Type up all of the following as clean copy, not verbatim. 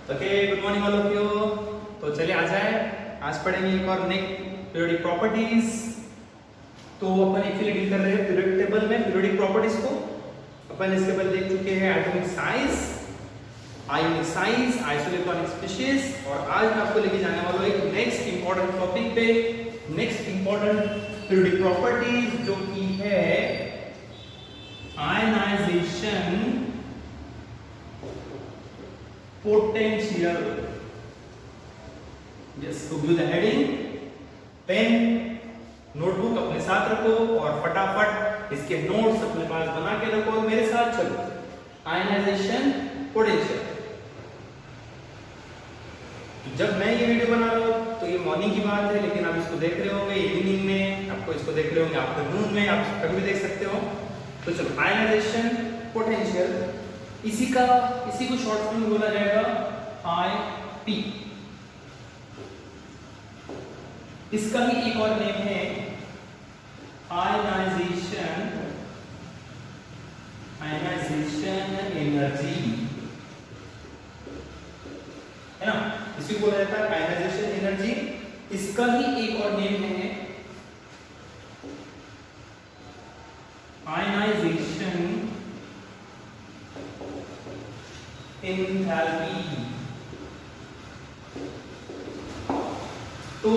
Okay, good morning all of you. तो चलिए आ जाए, आज पढ़ेंगे एक और नेक्स्ट पीरियोडिक प्रॉपर्टीज। तो अपन एक्चुअली डील कर रहे हैं पीरियोडिक टेबल में पीरियोडिक प्रॉपर्टीज को। अपन इसके पहले देख चुके हैं atomic size, ionic size, isoelectronic species, और आज मैं आपको लेके जाने वाला हूं एक नेक्स्ट इंपॉर्टेंट टॉपिक पे, नेक्स्ट इंपॉर्टेंट पीरियोडिक प्रॉपर्टीज जो कि है आयनाइजेशन पोटेंशियल। यस, तो give the heading, pen notebook अपने साथ रखो और फटाफट इसके नोट्स अपने पास बना के रखो और मेरे साथ चलो। Ionization potential. जब मैं ये वीडियो बना रहा हूं तो ये मॉर्निंग की बात है, लेकिन आप इसको देख रहे होंगे इवनिंग में, आपको इसको देख रहे होंगे आफ्टरनून में, आप कभी भी देख सकते हो। तो चलो, आयनाइजेशन पोटेंशियल, इसी को शॉर्ट फॉर्म में बोला जाएगा आईपी। इसका ही एक और नेम है आयनाइजेशन एनर्जी, है ना। इसी को बोला जाता है आयनाइजेशन एनर्जी। इसका ही एक और नेम है आयनाइजेशन एंथैल्पी। तो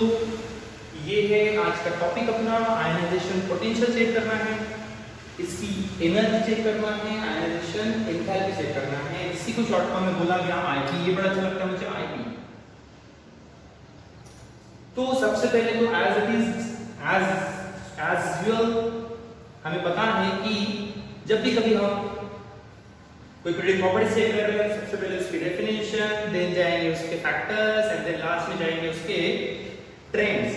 ये है आज का टॉपिक अपना, आयनाइजेशन पोटेंशियल चेक करना है, इसकी एनर्जी चेक करना है, आयनाइजेशन एंथैल्पी चेक करना है। इसी को शॉर्ट फॉर्म में बोला गया आईपी। ये बड़ा अच्छा लगता है मुझे, आईपी। तो सबसे पहले तो as it is as usual हमें पता है कि जब भी कभी हम कोई पीरियोडिक प्रॉपर्टी चेक कर रहे हैं, सबसे पहले उसकी डेफिनेशन, देन जाएंगे उसके फैक्टर्स, एंड देन लास्ट में जाएंगे उसके ट्रेंड्स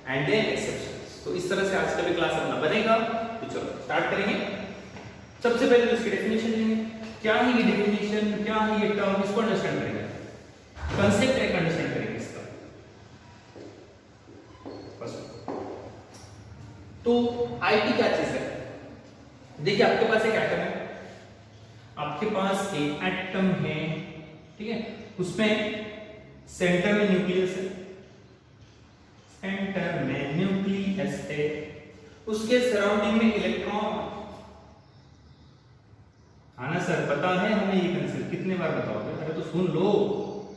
एंड देन एक्सेप्शंस। तो इस तरह से आज का भी क्लास अपना बनेगा। तो चलो स्टार्ट करेंगे। सबसे पहले उसकी डेफिनेशन लेंगे। क्या है ये डेफिनेशन, क्या है ये टर्म, इसको अंडरस्टैंड करेंगे, कांसेप्ट एक अंडरस्टैंड करेंगे इसका। तो आईपी क्या चीज है? देखिए, आपके पास एक एटम है, आपके पास एक एटम है, ठीक है। उसमें सेंटर में न्यूक्लियस है, सेंटर में न्यूक्लियस है, उसके सराउंडिंग में इलेक्ट्रॉन। आना सर, पता है हमें ये कंसेप्ट, कितने बार बताओगे? अरे तो सुन लो,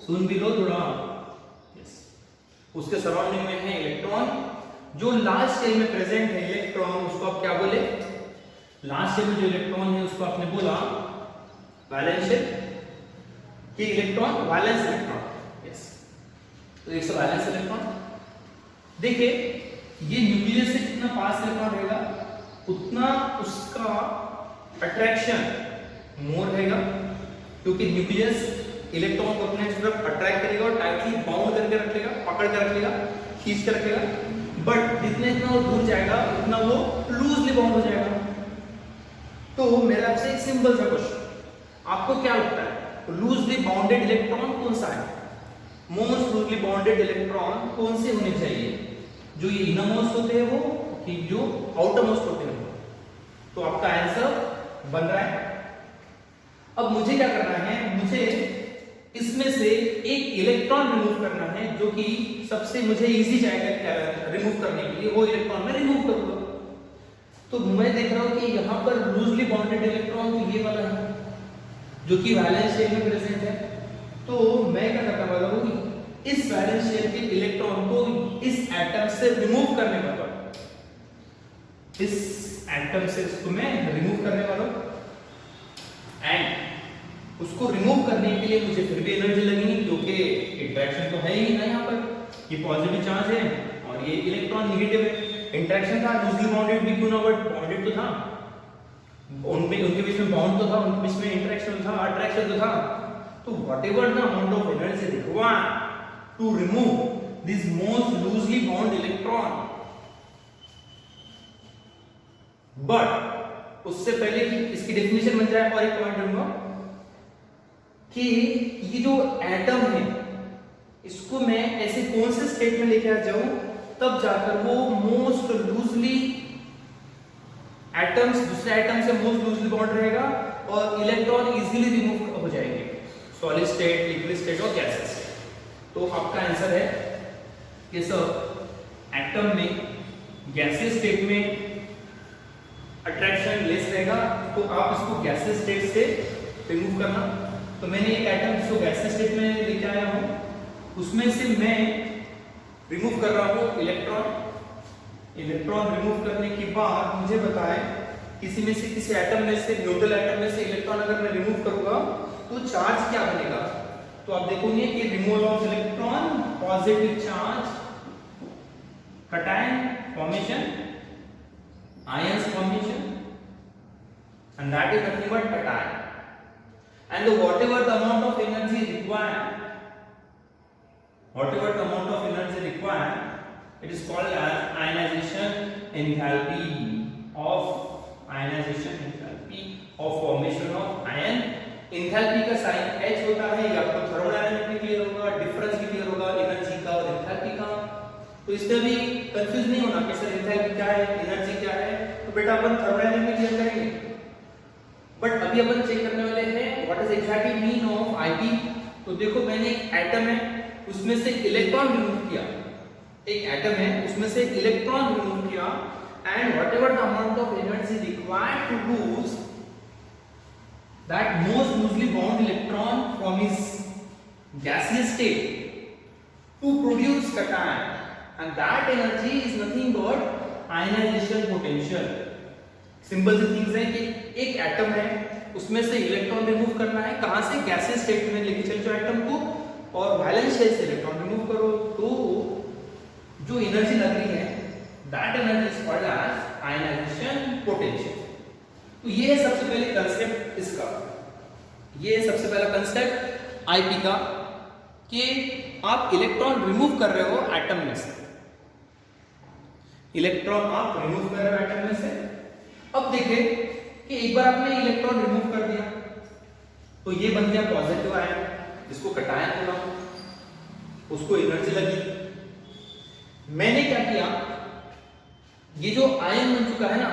सुन भी लो थोड़ा। यस, उसके सराउंडिंग में है इलेक्ट्रॉन। जो लास्ट शेल में प्रेजेंट है इलेक्ट्रॉन, उसको आप क्या बोले? लास्ट शेल में जो इलेक्ट्रॉन है उसको आपने बोला वैलेंस शेल, कि इलेक्ट्रॉन वैलेंस इलेक्ट्रॉन। यस, तो एक वैलेंस इलेक्ट्रॉन। देखिए, ये न्यूक्लियस से जितना पास इलेक्ट्रॉन रहेगा उतना उसका अट्रैक्शन मोर रहेगा, क्योंकि न्यूक्लियस इलेक्ट्रॉन को अपने तरफ अट्रैक्ट करेगा और टाइटली बाउंड करके रखेगा, पकड़ कर रखेगा, खींच कर रखेगा। बट जितने इतना वो दूर जाएगा उतना वो लूजली बाउंड हो जाएगा। तो मेरा आपसे एक सिंपल सा क्वेश्चन, आपको क्या लगता है लूजली बाउंडेड इलेक्ट्रॉन कौन सा है? मोस्ट लूजली बाउंडेड इलेक्ट्रॉन कौन से होने चाहिए? जो ये इनरमोस्ट होते हैं वो, कि जो आउटरमोस्ट होते हैं वो? तो आपका आंसर बन रहा है। अब मुझे क्या करना है, मुझे इसमें से एक इलेक्ट्रॉन रिमूव करना है, जो कि सबसे मुझे इजी जाएगा रिमूव करने के लिए, वो इलेक्ट्रॉन मैं रिमूव करूंगा। तो मैं देख रहा हूं कि यहां पर लूजली बाउंडेड इलेक्ट्रॉन तो ये वाला है, जो कि वैलेंस शेल में प्रेजेंट है। तो मैं क्या करने वाला हूं, इस वैलेंस शेल के इलेक्ट्रॉन को इस एटम से रिमूव करने वाला हूं, इस एटम से इसको मैं रिमूव करने वाला हूं। एंड उसको रिमूव करने के लिए मुझे फिर भी एनर्जी लगेगी, क्योंकि इंटरेक्शन तो है ही ना यहाँ पर। ये पॉजिटिव चार्ज है और ये इलेक्ट्रॉन नेगेटिव है। इंटरेक्शन था, लूजली बाउंडेड भी क्यों ना, बट बाउंडेड तो था, उनके बीच में बाउंड तो था, उनके बीच में इंटरेक्शन था, अट्रैक्शन तो था। तो whatever the amount of energy required to remove this most loosely bound electron, but उससे पहले कि इसकी डेफिनेशन बन जाए, और एक पॉइंट दूंगा कि ये जो एटम है इसको मैं ऐसे कौन से स्टेट में लेके आ जाऊं तब जाकर वो मोस्ट लूजली एटम्स दूसरे एटम से मोस्ट लूजली बॉन्ड रहेगा और इलेक्ट्रॉन इजीली रिमूव हो जाएंगे। सॉलिड स्टेट, लिक्विड स्टेट और गैसेस। तो आपका आंसर है कि सर एटम में गैसियस स्टेट में अट्रैक्शन लेस रहेगा, तो आप इसको गैसियस स्टेट से रिमूव करना। तो मैंने एक एटम जिसको गैसियस स्टेट में लेके आया हूँ, उसमें से मैं रिमूव कर रहा हूँ इलेक्ट्रॉन। इलेक्ट्रॉन रिमूव करने के बाद मुझे बताएं किसी में से, किसी एटम में से, न्यूट्रल एटम में से इलेक्ट्रॉन अगर मैं रिमूव करूंगा तो चार्ज क्या बनेगा। तो आप देखोगे कि removal of electron, positive charge, cation formation, ions formation, and that is nothing but cation. And whatever the amount of energy required, it is called as ionization enthalpy of formation of ion. Enthalpy का sign H होता है, या तो thermodynamic में clear होगा, difference भी clear होगा, energy का और एंथैल्पी का। तो इसमें भी कंफ्यूज नहीं होना कि सर एंथैल्पी क्या है, एनर्जी क्या है। तो बेटा अपन थर्मोडायनामिक में क्लियर करेंगे, बट अभी अपन चेक करने वाले हैं what is exactly mean of IP. तो देखो मैंने एक एटम है, उसमें से इलेक्ट्रॉन रिमूव किया, एक एटम है उसमें से इलेक्ट्रॉन रिमूव किया, and whatever the amount of energy required to lose that most loosely bound electron from its gaseous state to produce cation, and that energy is nothing but ionization potential. Simple see things है कि एक atom है उसमें से electron remove करना है, कहां से, गैसियस स्टेट में लेके चल जाओ एटम को, और वैलेंस शेल से इलेक्ट्रॉन रिमूव करो, तो जो एनर्जी लग रही है that energy is called as ionization potential. तो ये है सबसे पहले कंसेप्ट इसका, ये है सबसे पहला कंसेप्ट आईपी का, कि आप इलेक्ट्रॉन रिमूव कर रहे हो एटम में से, इलेक्ट्रॉन आप रिमूव कर रहे हो एटम में से। अब देखिए कि एक बार आपने इलेक्ट्रॉन रिमूव कर दिया तो ये बन गया पॉजिटिव आयन, जिसको कटायन बोला, उसको एनर्जी लगी। मैंने क्या किया, ये जो आयन बन चुका है ना,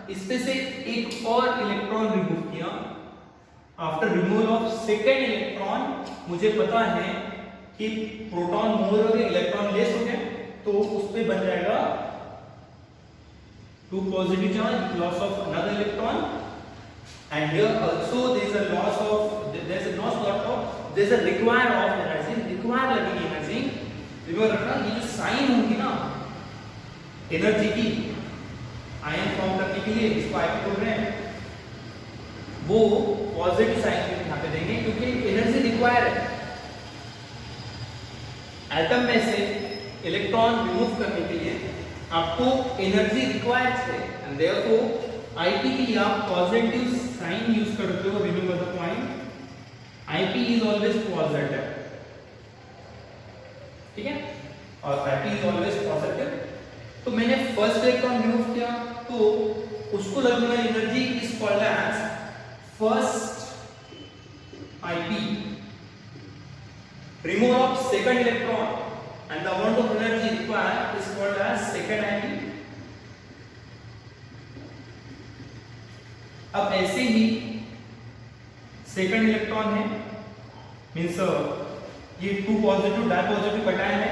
इसमें से एक और इलेक्ट्रॉन रिमूव किया। After removal of second electron मुझे पता है कि प्रोटॉन मोर हो गए, इलेक्ट्रॉन लेस हो गए, तो उस पे बन जाएगा 2 positive charge, loss of another electron, and here also there is a loss of, there is not lot of, there is a require of energy, require लगेगी एनर्जी। रिमेंबर रखना, ये जो साइन होगी ना एनर्जी की आयन फॉर्म करने के लिए, इसको आईपी बोल रहे हैं, वो पॉजिटिव साइन के यहां पे देंगे, क्योंकि एनर्जी रिक्वायर है। एटम में से इलेक्ट्रॉन रिमूव करने के लिए आपको एनर्जी रिक्वायर्ड है, एंड देयरफॉर आईपी के लिए आप पॉजिटिव साइन यूज करते हो। Remember the point, IP is always positive, ठीक है, और आईपी इज ऑलवेज पॉजिटिव। तो मैंने फर्स्ट इलेक्ट्रॉन रिमूव किया, तो उसको लगने वाली energy is called as first IP. Removal of second electron and the amount of energy required is called as second IP. अब ऐसे ही सेकंड इलेक्ट्रॉन है, मींस ये 2 पॉजिटिव डाई पॉजिटिव कटायन है,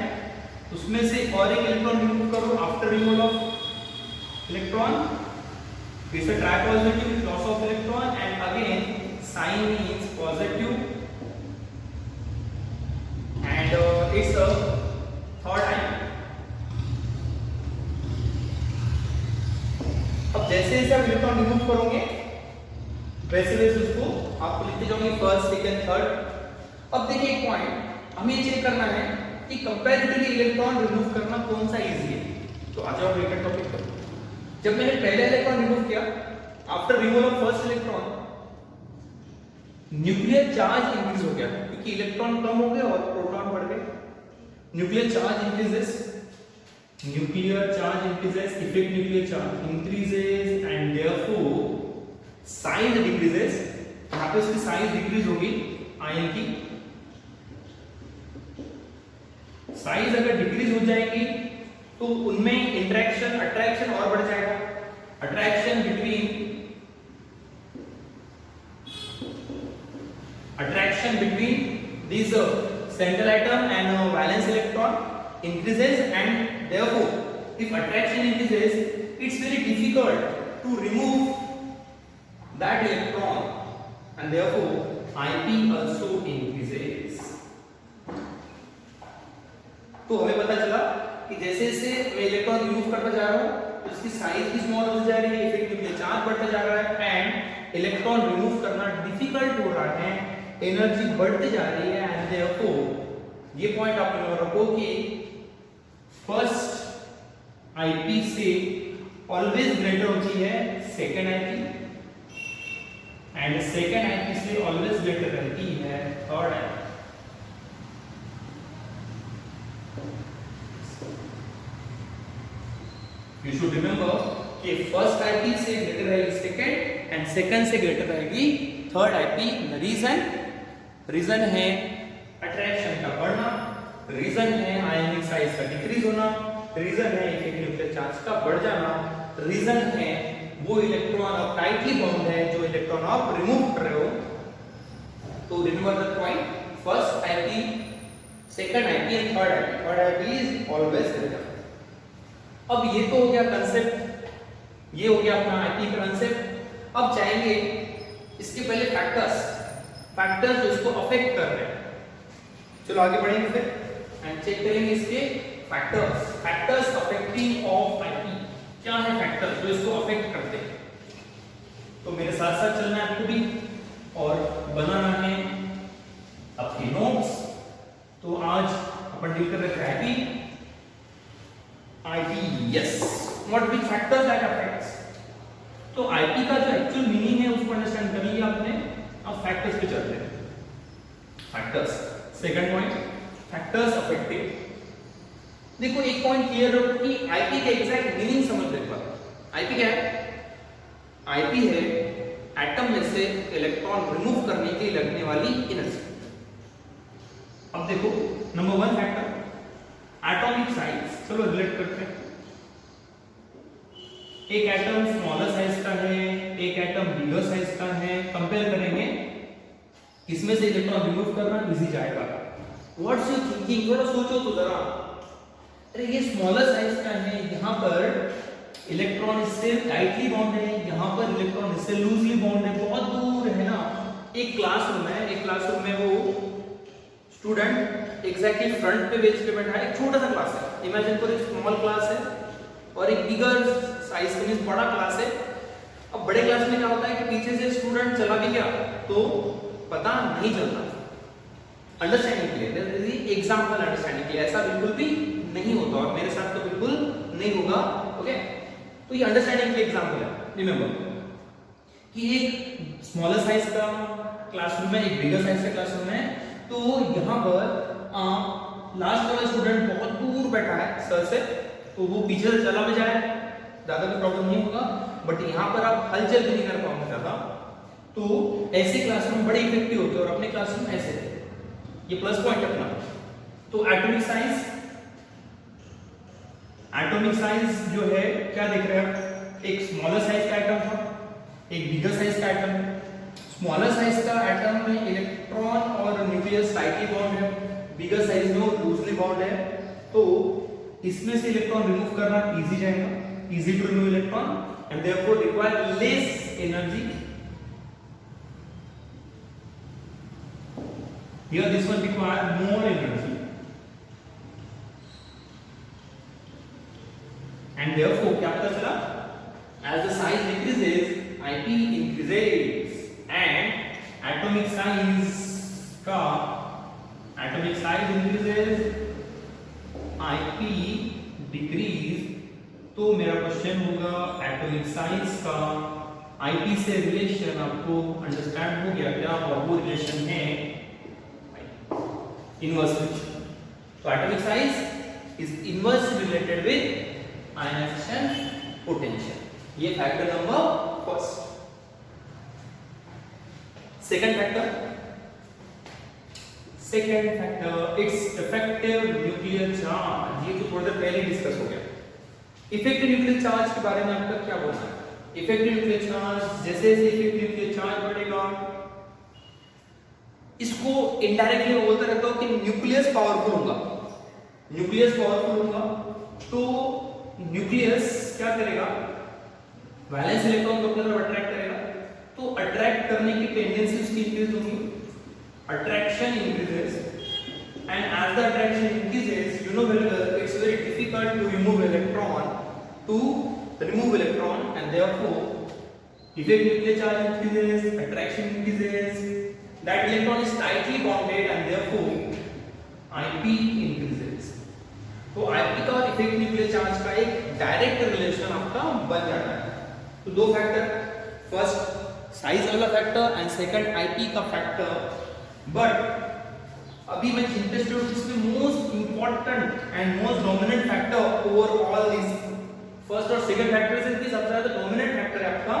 उसमें से और एक इलेक्ट्रॉन रिमूव करो। After removal of electron, this is try positive, loss of electron, and again sine means positive, and it's a third ion. अब जैसे जैसे आप इलेक्ट्रॉन रिमूव करोगे वैसे वैसे उसको आप लिखते जाओगे फर्स्ट, सेकंड, थर्ड। अब देखिए एक पॉइंट हमें चेक करना है कि कंपैरेटिवली इलेक्ट्रॉन रिमूव करना कौन सा इजी है। तो आ जाओ रिलेटेड टॉपिक पर। जब मैंने पहले इलेक्ट्रॉन रिमूव किया, after removal of first electron, nuclear charge increase हो गया, क्योंकि इलेक्ट्रॉन कम हो गए और प्रोटॉन बढ़ गए। Nuclear charge increases, nuclear charge increases, effect nuclear charge increases, and therefore size decreases. यहां पे उसकी साइज डिक्रीज होगी आयन की। साइज अगर डिक्रीज हो जाएगी तो उनमें इंटरेक्शन, अट्रैक्शन और बढ़ जाएगा। Attraction between this central atom and valence electron increases, and therefore if attraction increases, it's very difficult to remove that electron, and therefore IP also increases. तो हमें पता चला कि जैसे जैसे मैं इलेक्ट्रॉन रिमूव करता जा रहा हूं तो इसकी साइज भी स्मॉल होती जा रही है, इफेक्टिव न्यूक्लियर चार्ज बढ़ता जा रहा है, एंड इलेक्ट्रॉन रिमूव करना डिफिकल्ट हो रहा है, एनर्जी बढ़ती जा रही है, एंड देयरफॉर ये पॉइंट आप नोट रखो कि फर्स्ट आईपी से ऑलवेज ग्रेटर होती है second IP, and second IP से ऑलवेज ग्रेटर रहती है third IP. You should remember कि फर्स्ट आईपी से ग्रेटर रहेगी सेकंड, एंड सेकंड से ग्रेटर रहेगी थर्ड आईपी. रीजन है अट्रैक्शन का बढ़ना, रीजन है आयनिक साइज का डिक्रीज होना, रीजन है इफेक्टिव न्यूक्लियर चार्ज का बढ़ जाना, रीजन है वो इलेक्ट्रॉन अब टाइटली बाउंड है जो इलेक्ट्रॉन आप रिमूव कर रहे हो. तो remember the point, first IP, second IP and third IP is always greater. अब ये तो हो गया कंसेप्ट, ये हो गया अपना आईपी का कंसेप्ट. अब जाएंगे इसके पहले फैक्टर्स जो इसको अफेक्ट कर रहे हैं. चलो आगे बढ़ेंगे फिर एंड चेक करेंगे इसके फैक्टर्स अफेक्टिंग ऑफ आईपी. क्या है फैक्टर्स जो इसको अफेक्ट करते हैं? तो मेरे साथ साथ चलना है आपको भी और बनाना है आपके नोट्स. तो आज अपन डील कर रहे हैं IP. Yes, what will factors that affects. तो आईपी का जो एक्चुअल मीनिंग है उसको अंडरस्टैंड कर लिया आपने. अब फैक्टर्स पे चलते हैं. Factors, second point, factors affecting. देखो एक पॉइंट क्लियर रखो कि आईपी का एग्जैक्ट मीनिंग समझ लेते हैं. आईपी क्या है? आईपी है एटम में से इलेक्ट्रॉन रिमूव करने के लिए लगने वाली एनर्जी. अब देखो number one factor atomic size. चलो रिलेट करते हैं. एक एटम स्मॉलर साइज का है, एक एटम बिगर साइज का है. कंपेयर करेंगे, इसमें से इलेक्ट्रॉन रिमूव करना इजी जाएगा. What's your thinking? थोड़ा सोचो तो जरा. अरे ये स्मॉलर साइज का है, यहाँ पर इलेक्ट्रॉन इससे टाइटली बाउंड है, यहाँ पर इलेक्ट्रॉन इससे लूजली बाउंड है, बहुत दूर है ना. एक क्लासरूम है, एक क्लासरूम में वो स्टूडेंट एग्जैक्टली फ्रंट पे बेंच पे बैठा है. एक छोटा सा क्लास है, इमेजिन करो एक स्मॉल क्लास है और एक बिगर साइज का मींस बड़ा क्लास है. अब बड़े क्लास में क्या होता है कि पीछे से स्टूडेंट चला भी गया तो पता नहीं चलता. अंडरस्टैंडिंग के लिए, एग्जांपल अंडरस्टैंडिंग के लिए, ऐसा बिल्कुल भी नहीं होता और मेरे साथ तो बिल्कुल नहीं होगा. ओके, तो ये अंडरस्टैंडिंग के एग्जांपल है. रिमेंबर कि एक स्मॉलर साइज का क्लासरूम है, एक बिगर साइज का क्लासरूम है. तो यहाँ पर लास्ट वाला स्टूडेंट बहुत दूर बैठा है सर से, तो वो पीछे से चला भी जाए ज्यादा कोई प्रॉब्लम नहीं होगा. बट यहाँ पर आप हलचल भी नहीं कर पाओगे ज्यादा. तो ऐसे क्लासरूम बड़े इफेक्टिव होते हैं और अपने क्लासरूम ऐसे थे. ये प्लस पॉइंट अपना. तो एटॉमिक साइज जो है क्या देख रहे हैं आप? एक स्मॉलर साइज का एटम था, एक बिगर साइज का एटम. स्मॉलर साइज का एटम में इलेक्ट्रॉन और न्यूक्लियस टाइटली बाउंड है, बिगर साइज में लूजली बाउंड है. तो इसमें से इलेक्ट्रॉन रिमूव करना इजी जाएगा, easy to remove electron, and therefore require less energy. Here this one require more energy, and therefore क्या पता चला? As the size increases, IP increases, and atomic size increases, IP decrease. तो मेरा question होगा atomic size का IP से relation आपको understand हो गया क्या? और वो रिलेशन है inverse relation. So atomic size is inversely related with ionization potential. ये factor number first. Second factor it's effective nuclear charge. ये तो थोड़ी देर पहले डिस्कस हो गया. इफेक्टिव न्यूक्लियर चार्ज के बारे में आपका क्या बोलना है? इफेक्टिव न्यूक्लियर चार्ज, जैसे जैसे इफेक्टिव न्यूक्लियर चार्ज बढ़ेगा इसको इनडायरेक्टली मैं बोलता रहता हूं कि न्यूक्लियस पावरफुल होगा, न्यूक्लियस पावरफुल होगा। तो न्यूक्लियस क्या करेगा, वैलेंस इलेक्ट्रॉन को अपनी तरफ अट्रैक्ट करेगा, तो अट्रैक्ट करने की टेंडेंसी उसकी इंक्रीज होगी, attraction increases, and as the attraction increases you know very well it's very difficult to remove electron, and therefore effect nuclear charge increases, attraction increases, that electron is tightly bonded and therefore IP increases। तो IP का और effect nuclear charge का एक direct relation आपका बन जाता है। तो दो फैक्टर, फर्स्ट साइज वाला फैक्टर एंड सेकंड IP का फैक्टर। बट अभी मैं इंटरेस्टेड हूं इसमें most important and most dominant factor over all this first और सेकंड फैक्टर से सबसे ज्यादा डोमिनेंट फैक्टर है आपका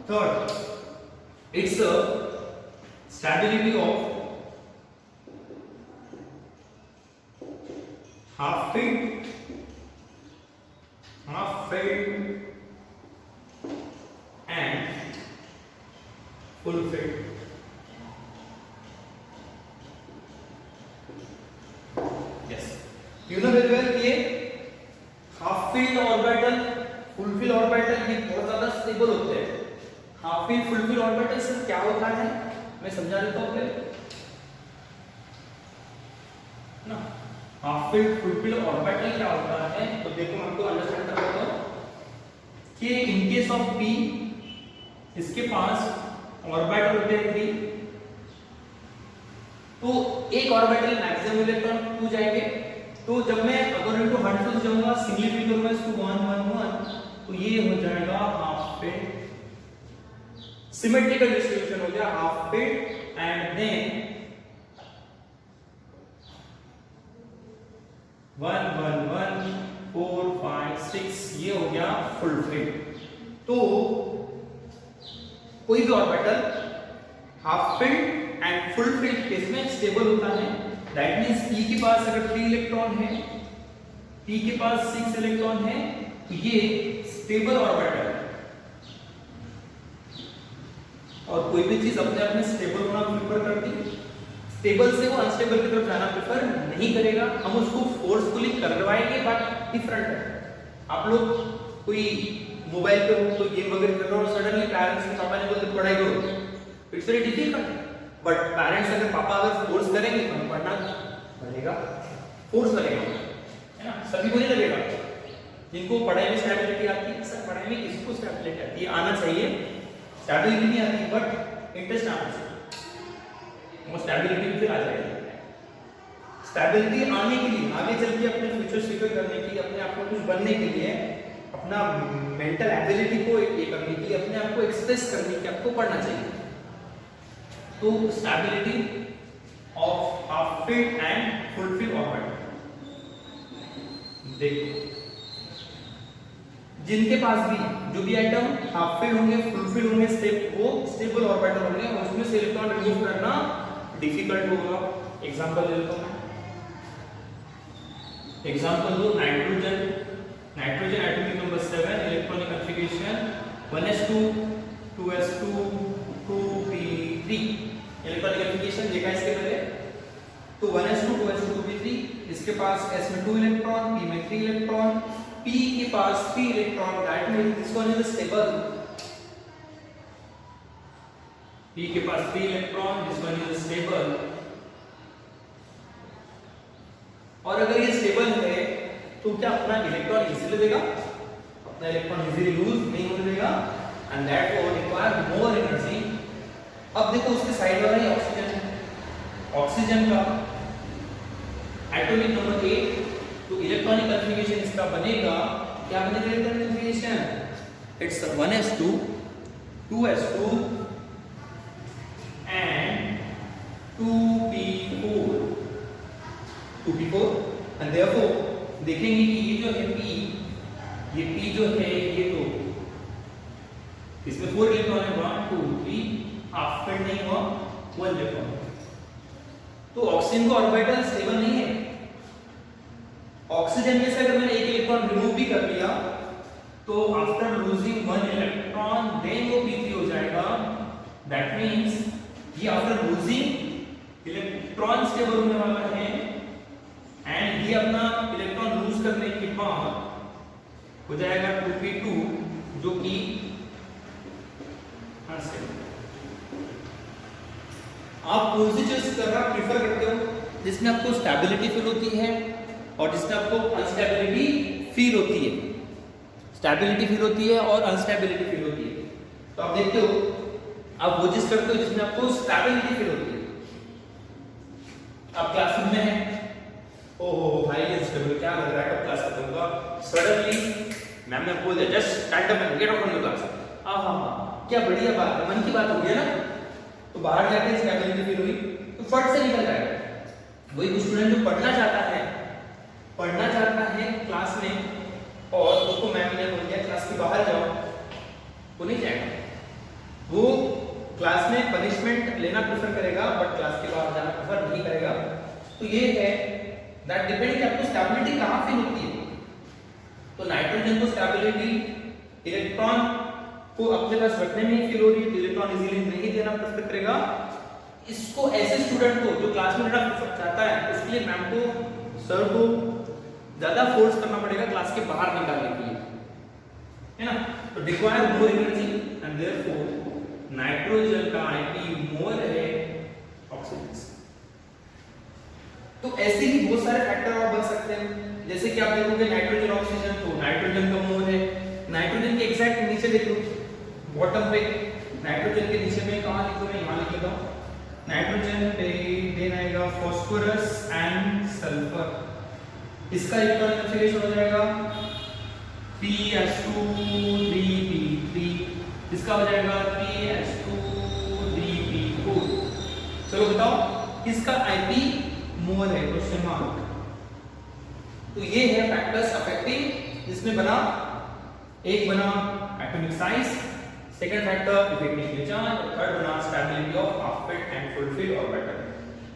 third, it's stability of half filled and full filled। yes you know very well ये half filled orbital full filled orbital ये बहुत ज्यादा स्टेबल होते हैं। Half field full filled orbital से क्या होता है मैं समझा देता हूं पहले ना। Half field full filled orbital क्या होता है, तो देखो मैं आपको अंडरस्टैंड करवाता हूं कि इन केस ऑफ p इसके पास ऑर्बिटल होते हैं 3, तो एक ऑर्बिटल मैक्सिमम इलेक्ट्रॉन 2 जाएंगे। तो जब मैं अकॉर्डिंग टू हंट से जाऊंगा सिंगलिफाई करूंगा इसको 1 1 1, तो ये हो जाएगा हाफ फील्ड, सिमेट्रिकल डिस्ट्रीब्यूशन हो गया हाफ फील्ड, एंड देन 1 1 1 4 5 6 ये हो गया फुल फील्ड। तो कोई भी orbital half field and full field case में स्टेबल होता है। दैट मींस p के पास अगर 3 इलेक्ट्रॉन है, p के पास 6 इलेक्ट्रॉन है, तो ये स्टेबल ऑर्बिटल है। और कोई भी चीज अपने आप में स्टेबल होना प्रेफर करती है, स्टेबल से वो अनस्टेबल की तरफ जाना प्रेफर नहीं करेगा। हम उसको फोर्सफुली करवाएंगे, बात डिफरेंट है। आप लोग कोई मोबाइल पे हो तो गेम वगैरह कर रहे हो, सडनली पेरेंट्स के पापा ने बोलते पढ़ाई करो, it's very difficult. But parents अगर पापा अगर फोर्स करेंगे तो हम पढ़ना पड़ेगा, फोर्स लगेगा, है ना। सभी को नहीं लगेगा। जिनको पढ़ाई में स्टेबिलिटी आती है, सर पढ़ाई में किसको स्टेबिलिटी आती है, आना चाहिए। स्टेबिलिटी नहीं आती बट इंटरेस्ट आना चाहिए, वो स्टेबिलिटी फिर आ जाएगी। स्टेबिलिटी आने के लिए, आगे चल के अपने फ्यूचर सिक्योर करने के लिए, अपने आप को कुछ बनने के लिए, अपना मेंटल एबिलिटी को ये करने के लिए, अपने आप को एक्सप्रेस करने के लिए आपको पढ़ना चाहिए। तो stability of half field and full filled orbital, देखो जिनके पास भी जो भी आइटम हाफ फील्ड होंगे, फुल फील्ड होंगे, वो स्टेबल ऑर्बिटल होंगे, उसमें से इलेक्ट्रॉन रिमूव करना डिफिकल्ट होगा। एग्जांपल ले लेता हूं, एग्जांपल दो nitrogen atomic number 7 electronic configuration 1s2 2s2 2p3 electronic configuration देखा इसके पहले। तो 1s2 2s2 2p3 इसके पास s में 2 इलेक्ट्रॉन, p में 3 इलेक्ट्रॉन, p के पास 3 electron, that means this one is stable. p के पास 3 electron, this one is stable. और अगर ये स्टेबल है तो क्या अपना इलेक्ट्रॉन इजीली देगा, अपना इलेक्ट्रॉन इजीली लूज नहीं होने देगा, एंड दैटफॉर रिक्वायर मोर एनर्जी। अब देखो उसके साइड वाला ही ऑक्सीजन है, ऑक्सीजन का एटॉमिक नंबर 8, तो इलेक्ट्रॉनिक कॉन्फ़िगरेशन इसका बनेगा, क्या बनेगा electronic configuration, it's 1s2 2s2 and 2p4 and therefore देखेंगे कि ये जो है p, ये p जो है ये तो इसमें 4 इलेक्ट्रॉन है, 1 2 3, हाफ फील्ड नहीं हुआ, 1 इलेक्ट्रॉन। तो ऑक्सीजन का ऑर्बिटल स्टेबल नहीं है। ऑक्सीजन में से अगर मैंने एक इलेक्ट्रॉन रिमूव भी कर लिया तो आफ्टर लूजिंग 1 इलेक्ट्रॉन देन वो p3 हो जाएगा। दैट मींस ये आफ्टर लूजिंग इलेक्ट्रॉन स्टेबल होने वाला है एंड ये अपना इलेक्ट्रॉन लूज करने के बाद हो जाएगा 2p2 जो कि आप कौन सी चीज करना प्रीफर करते हो जिसमें आपको स्टेबिलिटी फील होती है और जिसमें आपको अनस्टेबिलिटी फील होती है? स्टेबिलिटी फील होती है और अनस्टेबिलिटी फील होती है। तो आप देखते हो आप वो चीज करते हो जिसमें आपको स्टेबिलिटी फील होती है। आप क्लासरूम में हैं, ओहो भाई अनस्टेबल, क्या लग रहा है कब क्लास खत्म होगा? सडनली मैम ने बोल दिया just stand up and get out from the class. आहा क्या बढ़िया बात है, मन की बात हो गई ना। तो बाहर जाके स्टेबिलिटी फील हुई तो फट से निकल जाएगा। वही स्टूडेंट जो पढ़ना चाहता है क्लास में और उसको मैम ने बोल दिया क्लास के बाहर जाओ, वो नहीं जाएगा। वो क्लास में पनिशमेंट लेना प्रेफर करेगा बट क्लास के बाहर जाना प्रेफर नहीं करेगा। तो ये है दैट डिपेंड कि आपको स्टेबिलिटी कहां फील होती है। तो नाइट्रोजन को स्टेबिलिटी इलेक्ट्रॉन को अपने पास रखने में ही फील हो रही है तो इलेक्ट्रॉन इजीली नहीं देना प्रेफर करेगा। इसको ऐसे स्टूडेंट को जो क्लास में रहना चाहता है उसके लिए मैम को सर को ज्यादा फोर्स करना पड़ेगा क्लास के बाहर निकालने के लिए, है ना। तो require more energy and therefore nitrogen का आईपी मोर है ऑक्सीजन से। तो ऐसे ही बहुत सारे फैक्टर आप बन सकते हैं। जैसे कि आप देखोगे नाइट्रोजन ऑक्सीजन, तो नाइट्रोजन का मोर है, नाइट्रोजन के एग्जैक्ट नीचे देख लो बॉटम पे, नाइट्रोजन के नीचे में कहां लिखूं मैं, यहां लिख लेता हूं। नाइट्रोजन पे देन आएगा फास्फोरस एंड सल्फर, इसका इलेक्ट्रॉन कॉन्फ़िगरेशन हो जाएगा 3s2 इसका हो जाएगा 3s2 चलो बताओ किसका आईपी मोर है, क्वेश्चन मार्क। तो ये है फैक्टर्स अफेक्टिंग, जिसमें बना एक बना atomic size, second factor effective charge, third बना stability of half filled and full filled orbital.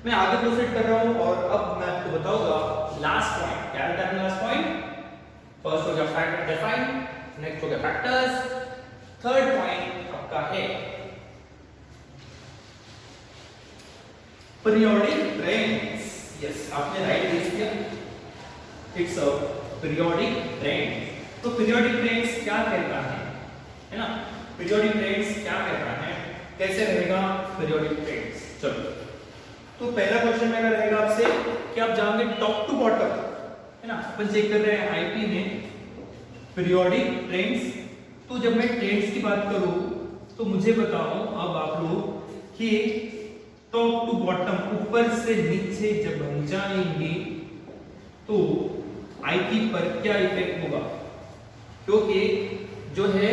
मैं आगे प्रोसीड कर रहा हूं और अब मैं आपको बताऊंगा लास्ट पॉइंट। क्या रहता है लास्ट पॉइंट? फर्स्ट हो गया फैक्टर डिफाइन, नेक्स्ट हो गया फैक्टर्स, थर्ड पॉइंट आपका है पीरियोडिक रेंज। यस, आपने राइट गेस किया, इट्स अ पीरियोडिक रेंज। तो पीरियोडिक रेंज क्या कहता है ना? पीरियोडिक रेंज क्या कहता है, कैसे रहेगा पीरियोडिक रेंज? चलो तो पहला क्वेश्चन मेरा रहेगा आपसे कि आप जाओगे टॉप टू बॉटम, है ना। अपन चेक कर रहे हैं आईपी में पीरियोडिक ट्रेंड्स। तो जब मैं ट्रेंड्स की बात करूं तो मुझे बताओ अब आप लोग कि टॉप टू बॉटम, ऊपर से नीचे जब हम जाएंगे तो आईपी पर क्या इफेक्ट होगा? क्योंकि जो है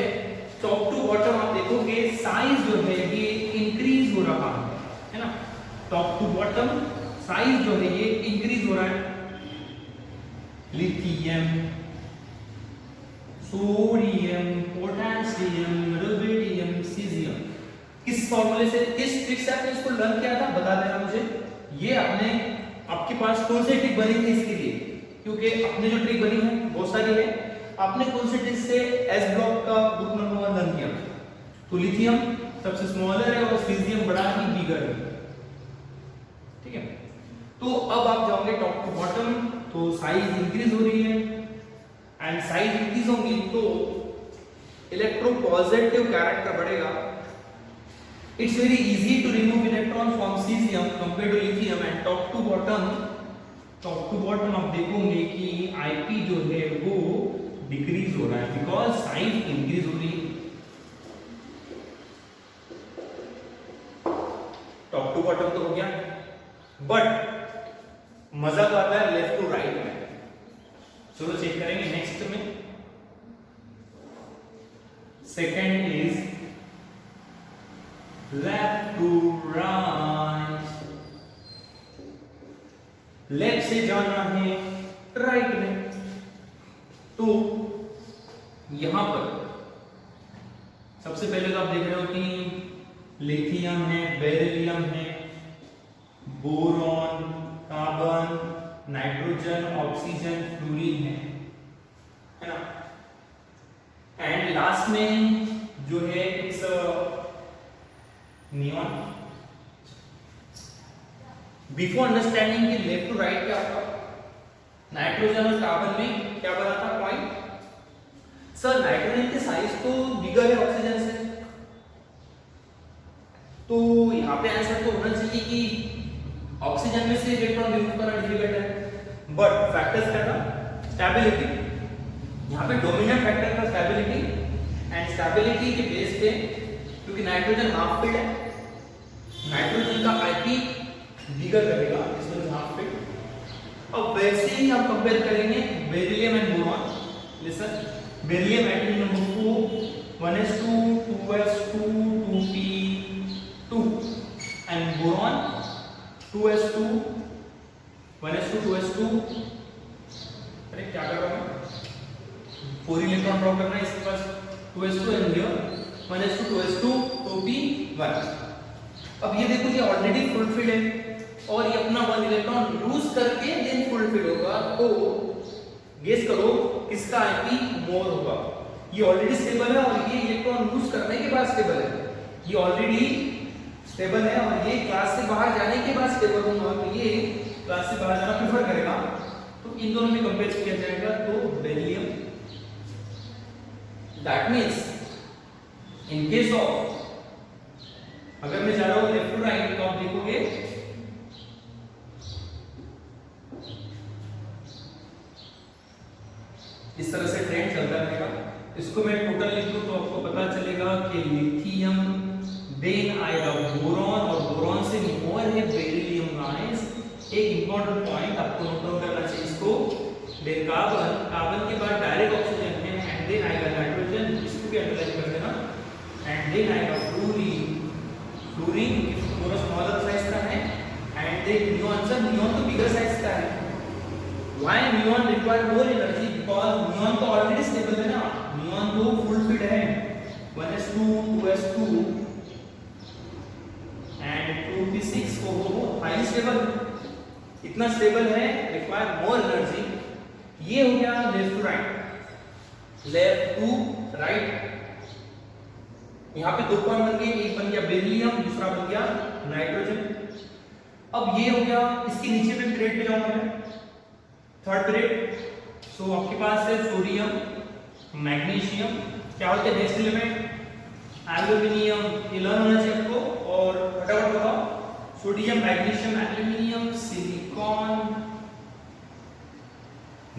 टॉप टू बॉटम आप देखोगे साइज जो है ये इंक्रीज हो रहा है ना। टॉप टू बॉटम साइज जो है ये इंक्रीज हो रहा है। Lithium, sodium, potassium, rubidium, caesium, किस फॉर्मूले से, किस ट्रिक से आपने इसको लर्न किया था बता देना मुझे। ये आपने, आपके पास कौन सी ट्रिक बनी थी इसके लिए? क्योंकि अपने जो ट्रिक बनी है बहुत सारी है, आपने कौन सी ट्रिक से एस ब्लॉक का ग्रुप नंबर 1 लर्न किया? तो लिथियम सबसे स्मॉलर है और सीजियम बड़ा ही बिगर है, ठीक है। तो अब आप जाओगे टॉप टू बॉटम, तो साइज इंक्रीज हो रही है एंड साइज इंक्रीज होगी तो इलेक्ट्रोपॉजिटिव कैरेक्टर बढ़ेगा। It's very easy to remove electron from caesium compare to lithium and top to bottom आप देखोगे कि आईपी जो है वो डिक्रीज हो रहा है बिकॉज साइज इंक्रीज हो रही है। टॉप टू बॉटम तो हो गया, बट मजा तो आता है लेफ्ट टू राइट में। चलो चेक करेंगे नेक्स्ट में। Second is left to right, left से जाना है राइट में। तो यहां पर सबसे पहले तो आप देख रहे हो कि लिथियम है, बेरिलियम है, boron, carbon, nitrogen, oxygen, fluorine है ना। एंड लास्ट में जो है इट्स नियॉन। बिफोर अंडरस्टैंडिंग कि लेफ्ट टू राइट क्या होगा, नाइट्रोजन और कार्बन में क्या बना था पॉइंट। सर नाइट्रोजन की साइज तो बिगर है ऑक्सीजन से, तो यहाँ पे आंसर तो होना चाहिए कि ऑक्सीजन में से इलेक्ट्रॉन रिमूव करना डिफिकल्ट है। बट फैक्टर्स क्या था, स्टेबिलिटी, यहाँ पे डोमिनेंट फैक्टर था स्टेबिलिटी, एंड स्टेबिलिटी के बेस पे क्योंकि नाइट्रोजन हाफ फिल्ड है, नाइट्रोजन का आईपी बिगर रहेगा, इसमें हाफ फिल्ड। अब वैसे ही हम कंपेयर करेंगे beryllium and boron. Listen, beryllium atomic number 4 1s2 2s2 2p2 and boron 2s2 1s2 2s2। अरे क्या कर रहा हूं, 4 इलेक्ट्रॉन ड्रॉ करना है इसके पास, 2s2 and here 1s2 2s2 2p1। अब ये देखो ये ऑलरेडी फुलफिल्ड है और ये अपना 1 इलेक्ट्रॉन लूज करके देन फुलफिल होगा, तो गेस करो किसका आईपी मोर होगा। ये ऑलरेडी स्टेबल है और ये इलेक्ट्रॉन लूज करने के बाद स्टेबल है, ये ऑलरेडी स्टेबल है और ये क्लास से बाहर जाने के बाद स्टेबल होगा, तो ये क्लास से बाहर जाना प्रेफर करेगा। तो इन दोनों में कंपेयर किया जाएगा, तो beryllium, that means in case of अगर मैं जा रहा हूं लेफ्ट टू राइट तो आप देखोगे इस तरह से ट्रेंड चलता रहेगा। इसको मैं टोटल लिख दूं तो आपको पता चलेगा कि लिथियम, देन आएगा बोरॉन और बोरॉन से मोर है बेरिलियम गाइस। एक इंपॉर्टेंट पॉइंट आपको नोट डाउन करना चाहिए इसको, देन कार्बन, कार्बन के बाद डायरेक्ट ऑक्सीजन है, एंड देन आएगा नाइट्रोजन, इसको भी अंडरलाइन कर देना, एंड देन आएगा फ्लोरीन, फ्लोरीन थोड़ा स्मॉलर साइज का है, and then neon. Sir neon तो बिगर साइज का है, why neon require more energy, because neon तो ऑलरेडी स्टेबल है ना, neon तो फुल फिट है, 1s2 2s2 एंड 2p6 को हो हाई स्टेबल, इतना स्टेबल है, रिक्वायर मोर एनर्जी। ये हो गया left to right, left to right. यहाँ पे दो पॉइंट बन गए, एक बन गया बेरिलियम, दूसरा बन गया नाइट्रोजन। अब ये हो गया, इसके नीचे में पीरियड पे जाऊंगा मैं, थर्ड पीरियड। सो आपके पास है सोडियम, मैग्नीशियम, क्या होते हैं नेक्स्ट एलिमेंट, एल्यूमिनियम, ये लर्न होना चाहिए आपको, और फटाफट बताओ, sodium, magnesium, aluminium, silicon,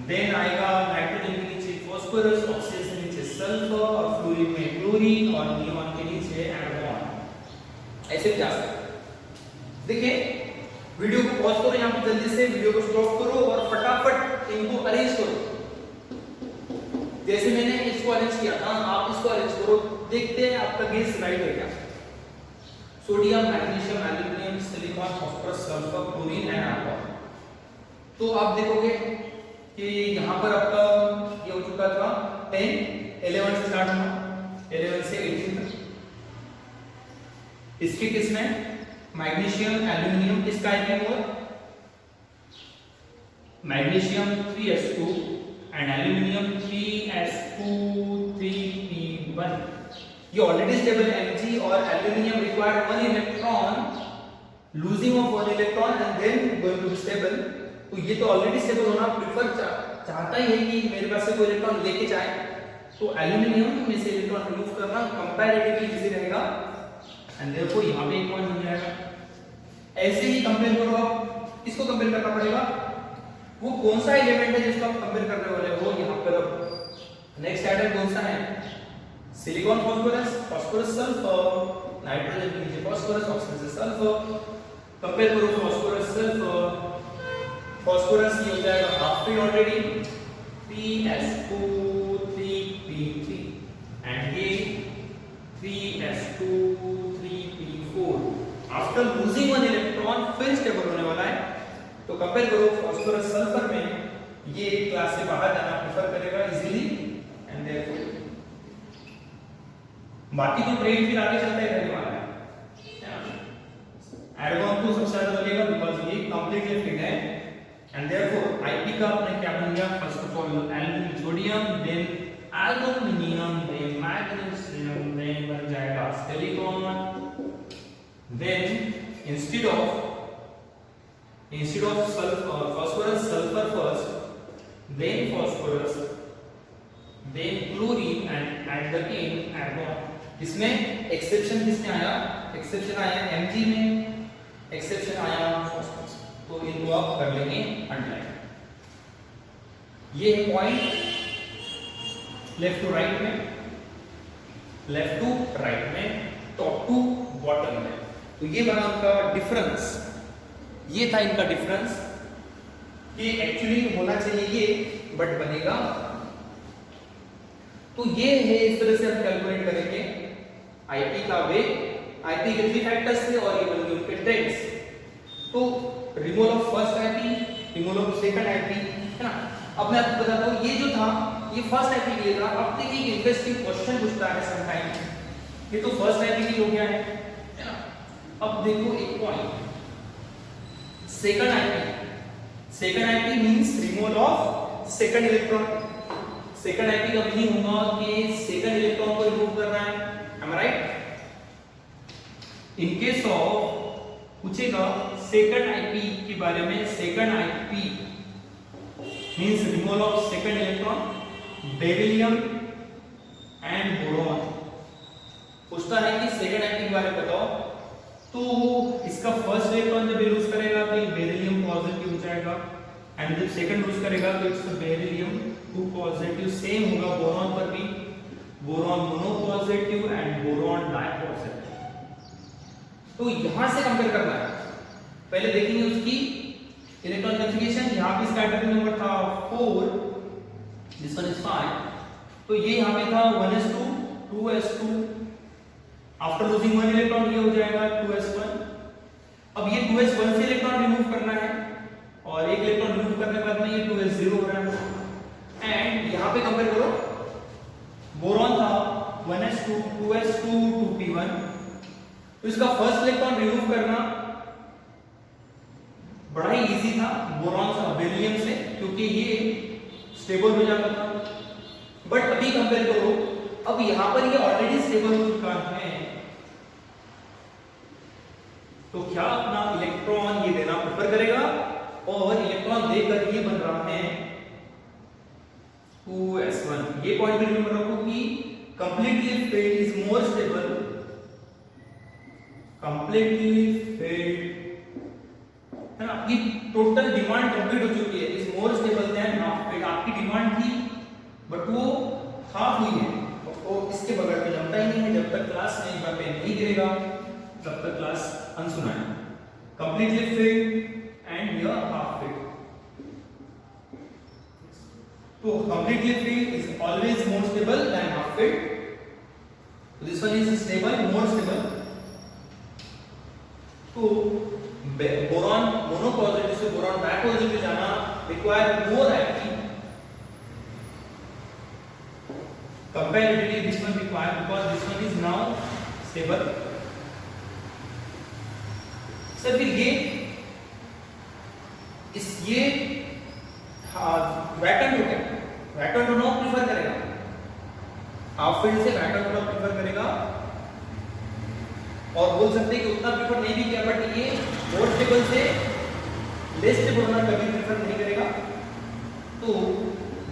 then आएगा नाइट्रोजन के नीचे फास्फोरस, ऑक्सीजन के नीचे सल्फर, और फ्लोरीन में क्लोरीन, और नियॉन के नीचे आर्गन। ऐसे जा सकते। देखिए वीडियो को पॉज करो, यहाँ पे जल्दी से वीडियो को स्टॉप करो और फटाफट इनको अरेंज करो। जैसे मैंने इसको अरेंज किया था, आप इसको अरेंज करो, देखते हैं आपका गेस राइट है क्या। Sodium, magnesium, aluminium, silicon, phosphorus, sulphur, chlorine and argon. तो आप देखोगे कि यहाँ पर आपका ये हो चुका था 10, 11 से स्टार्ट हुआ, 11 से 18 तक। इसके किसमें मैग्नीशियम, एल्यूमिनियम, किसका IP more, magnesium 3s2 and aluminium 3s2 3p1। ये ऑलरेडी स्टेबल एनर्जी, और aluminium require 1 electron, losing of 1 electron and then going to be stable. तो ये तो ऑलरेडी स्टेबल होना प्रेफर चाहता ही है कि मेरे पास से कोई इलेक्ट्रॉन लेके जाए, तो एल्यूमिनियम में से इलेक्ट्रॉन रिमूव करना कंपैरेटिवली इजी रहेगा, एंड देयरफॉर यहां पे एक पॉइंट बन जाएगा। ऐसे ही कंपेयर करो, आप किसको कंपेयर करना पड़ेगा, वो कौन सा एलिमेंट है जिसको आप कंपेयर करने वाले हो। यहां पर अब नेक्स्ट एटम कौन सा है, silicon, phosphorus, phosphorus sulphur, nitrogen के नीचे फास्फोरस, ऑक्सीजन से सल्फर। कंपेयर करो फास्फोरस सल्फर, फास्फोरस ये हो जाएगा half filled already, PsO 3p3, and ये 3s2 3p4। After losing 1 electron फिर स्टेबल होने वाला है। तो कंपेयर करो फास्फोरस सल्फर में, ये क्लास से बाहर जाना प्रेफर करेगा इजीली, एंड देयरफॉर बाकी तो ट्रेन फिर आगे चलता ही रहने वाला है। आर्गन को सबसे ज्यादा लगेगा बिकॉज़ ये कंप्लीटली फिट है, एंड देयरफॉर आईपी का अपने क्या बन गया, first of all aluminium, sodium, then aluminium, then magnesium, then बन जाएगा silicon, then instead of instead of phosphorus, sulfur first, then phosphorus, then chlorine and at the end argon. इसमें exception किसने आया? एक्सेप्शन आया Mg में, exception आया phosphorus। तो इनको आप कर लेंगे अंडरलाइन। ये है पॉइंट लेफ्ट टू राइट में, लेफ्ट टू राइट में, टॉप टू बॉटम में। तो ये बना उनका डिफरेंस, ये था इनका डिफरेंस कि एक्चुअली होना चाहिए ये बट बनेगा। तो ये है, इस तरह से हम कैलकुलेट करेंगे आईपी का वेट। आईपी के 3 फैक्टर्स थे और ये बन गए उनके ट्रेंड्स। तो removal of first IP, removal of second IP, है ना। अब मैं आपको बताता हूँ ये जो था ये फर्स्ट आईपी के लिए था। अब देखिए एक इंटरेस्टिंग क्वेश्चन पूछता है समटाइम, ये तो फर्स्ट आईपी के लिए हो गया है ना। अब देखो एक point second IP, second IP means removal of second electron. Second IP का मीनिंग होगा कि सेकंड इलेक्ट्रॉन को रिमूव करना है, am I right? In case of पूछेगा सेकंड आईपी के बारे में, second IP means removal of second electron, beryllium and boron. पूछता है कि सेकंड आईपी के बारे में बताओ। तो इसका फर्स्ट इलेक्ट्रॉन जब लूज करेगा तो ये बेरिलियम पॉजिटिव हो जाएगा, एंड जब सेकंड लूज करेगा तो इसका बेरिलियम 2 पॉजिटिव। सेम होगा बोरॉन पर भी, boron mono positive and boron di positive. तो यहां से कंपेयर करना है। पहले देखेंगे उसकी इलेक्ट्रॉन कॉन्फ़िगरेशन। यहां पे इसका एटॉमिक नंबर था 4, दिस वन इज 5। तो ये यहां पे था 1s2 2s2। After losing 1 electron ये हो जाएगा 2s1। अब ये 2s1 से इलेक्ट्रॉन रिमूव करना है और एक इलेक्ट्रॉन रिमूव करने के बाद में ये 2s0 हो रहा है। एंड यहां पे कंपेयर करो, बोरॉन था 1s2 2s2 2p1। तो इसका फर्स्ट इलेक्ट्रॉन रिमूव करना बड़ा ही इजी था बोरॉन से, बेरिलियम से, क्योंकि ये स्टेबल हो जाता था। बट अभी कंपेयर करो, अब यहां पर ये ऑलरेडी स्टेबल हो चुका है, तो क्या अपना इलेक्ट्रॉन ये देना प्रेफर करेगा? और इलेक्ट्रॉन देकर ये बन रहा है 2s1। ये पॉइंट भी रिमेंबर रखो कि completely filled is more stable, completely filled है ना, आपकी टोटल डिमांड कंप्लीट हो चुकी है, is more stable than half filled. आपकी डिमांड थी बट वो हाफ हुई है, तो इसके बगैर तो जमता ही नहीं है। जब तक क्लास में एक बार पेन नहीं गिरेगा तब तक क्लास अनसुना है। Completely filled and your half filled. तो completely filled is always more stable than half filled. So this one is stable, more stable. तो बोरॉन मोनो पॉजिटिव से बोरॉन डाई पॉजिटिव जाना require more active. Comparatively this one require because this one is now stable. Sir फिर ये वैकंट हो गया, वैकंट होना prefer करेगा, half field से वैकंट होना प्रेफर करेगा। और बोल सकते हैं कि उतना प्रेफर नहीं भी किया, बट ये मोर स्टेबल से लेस स्टेबल होना कभी प्रेफर नहीं करेगा। तो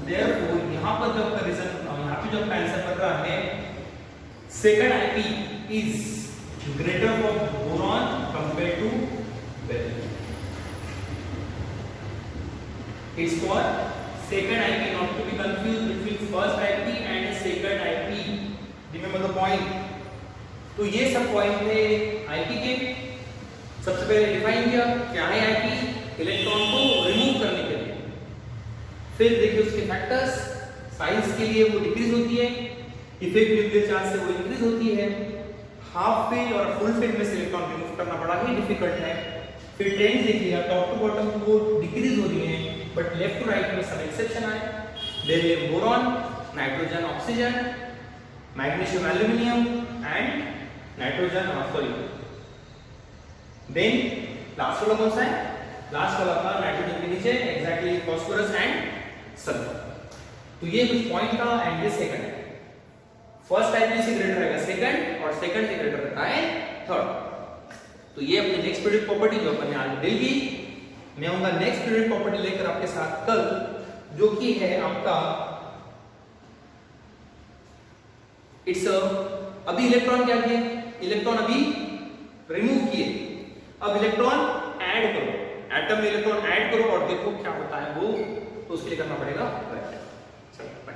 देयरफॉर यहां पर जो आपका रीजन, यहां पे जो आपका आंसर बन रहा है second IP is greater for boron compare to beryllium. It's for second IP, not to be confused between first IP and second IP. Remember the point. तो ये सब पॉइंट थे IP के। सबसे पहले डिफाइन किया क्या है IP, इलेक्ट्रॉन को रिमूव करने के लिए। फिर देखिए उसके फैक्टर्स, साइज के लिए वो डिक्रीज होती है, इफेक्ट न्यूक्लियर चार्ज से वो इंक्रीज होती है। हाफ फील्ड और फुल फील्ड में से इलेक्ट्रॉन रिमूव करना बड़ा ही डिफिकल्ट है। फिर ट्रेंड देखिएगा, टॉप टू बॉटम वो डिक्रीज हो रही है, बट लेफ्ट टू राइट में सब एक्सेप्शन आए। Beryllium boron, nitrogen oxygen, magnesium aluminium and nitrogen sorry. Then last वाला कौन सा है? लास्ट वाला था नाइट्रोजन के नीचे एग्जैक्टली फास्फोरस एंड सल्फर। तो ये कुछ पॉइंट था एंड ये सेकंड है। फर्स्ट आईपी से ग्रेटर रहेगा सेकंड और सेकंड से ग्रेटर रहता है थर्ड। तो ये अपनी नेक्स्ट प्रोडक्ट प्रॉपर्टी जो अपन ने आज डील की, मैं आऊंगा नेक्स्ट पीरियड प्रॉपर्टी लेकर आपके साथ कल, जो कि है आपका इट्स अभी इलेक्ट्रॉन क्या किए, इलेक्ट्रॉन अभी रिमूव किए, अब इलेक्ट्रॉन ऐड करो, एटम में इलेक्ट्रॉन ऐड करो और देखो क्या होता है वो, तो उसके लिए करना पड़ेगा। चलो बाय।